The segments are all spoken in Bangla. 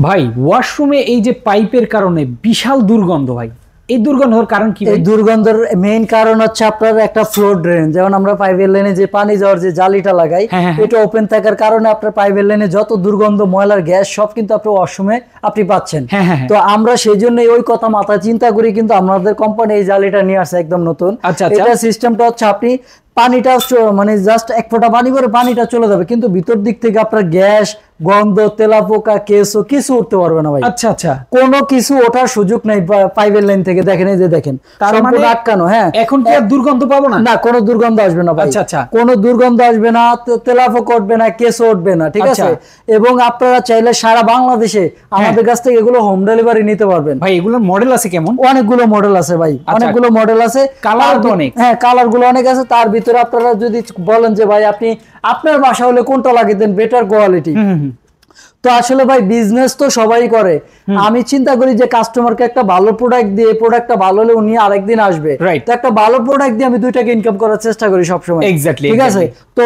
ভাই ওয়াশরুমে এই যে পাইপের কারণে বিশাল দুর্গন্ধ, ভাই এই দুর্গন্ধের কারণ কি? এই দুর্গন্ধের মেইন কারণ হচ্ছে আপনার একটা ফ্লোর ড্রেন। যেমন আমরা পাইপের লাইনে যে পানি যাওয়ার যে জালিটা লাগাই, এটা ওপেন থাকার কারণে আপনার পাইপের লাইনে যত দুর্গন্ধ, ময়লার গ্যাস সব কিন্তু আপনি ওয়াশরুমে আপনি পাচ্ছেন। তো আমরা সেই জন্য ওই কথা মাথায় চিন্তা করি কিন্তু আমাদের কোম্পানি এই জালিটা নিয়ে আসছে একদম নতুন। এটা সিস্টেমটা হচ্ছে আপনি পানিটা মানে জাস্ট এক ফোঁটা পানি করে পানিটা চলে যাবে, কিন্তু ভিতর দিক থেকে আপনার গ্যাস, গন্ধ, তেলাপোকা, কেঁচো কিছু উঠতে পারবে না ভাই। আচ্ছা আচ্ছা, কোনো কিছু ওঠার সুযোগ নাই পাইপের লাইন থেকে। দেখেন এই যে দেখেন সম্পূর্ণ আটকানো। হ্যাঁ, এখন কি আর দুর্গন্ধ পাবো না? না, কোনো দুর্গন্ধ আসবে না ভাই। আচ্ছা, কোনো দুর্গন্ধ আসবে না, তেলাপোকা উঠবে না, কেঁচো উঠবে না, ঠিক আছে? এবং আপনারা চাইলে সারা বাংলাদেশে আমাদের কাছ থেকে এগুলো হোম ডেলিভারি নিতে পারবেন। ভাই এগুলোর মডেল আছে কেমন? অনেকগুলো মডেল আছে ভাই, অনেকগুলো মডেল আছে, কালার তো অনেক। হ্যাঁ, কালার গুলো অনেক আছে। তার ভিতরে আপনারা যদি বলেন যে ভাই আপনি আপনার বাসা হলে কোনটা লাগিয়ে দেন বেটার কোয়ালিটি, তো আসলে ভাই বিজনেস তো সবাই করে। আমি চিন্তা করি যে কাস্টমারকে একটা ভালো প্রোডাক্ট দিয়ে, প্রোডাক্টটা ভালো হলে উনি আরেকদিন আসবে, তো একটা ভালো প্রোডাক্ট দিয়ে আমি 2 টাকা ইনকাম করার চেষ্টা করি সবসময়। ঠিক আছে? তো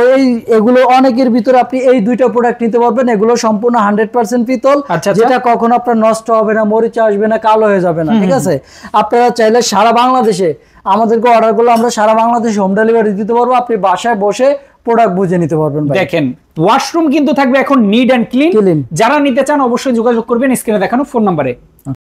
এগুলো অনেকের ভিতরে আপনি এই 2টা প্রোডাক্ট নিতে পারবেন। এগুলো সম্পূর্ণ 100% পিতল, যেটা কখনো আপনার নষ্ট হবে না, মরিচা আসবে না, কালো হয়ে যাবে না। ঠিক আছে? আপনারা চাইলে সারা বাংলাদেশে আমাদেরকে অর্ডার করলে আমরা সারা বাংলাদেশে হোম ডেলিভারি দিতে পারবো। আপনি বাসায় বসে প্রোডাক্ট বুঝে নিতে পারবেন। দেখেন ওয়াশরুম কিন্তু থাকবে এখন নিট এন্ড ক্লিন। যারা নিতে চান অবশ্যই যোগাযোগ করবেন স্ক্রিনে দেখানো ফোন নম্বরে।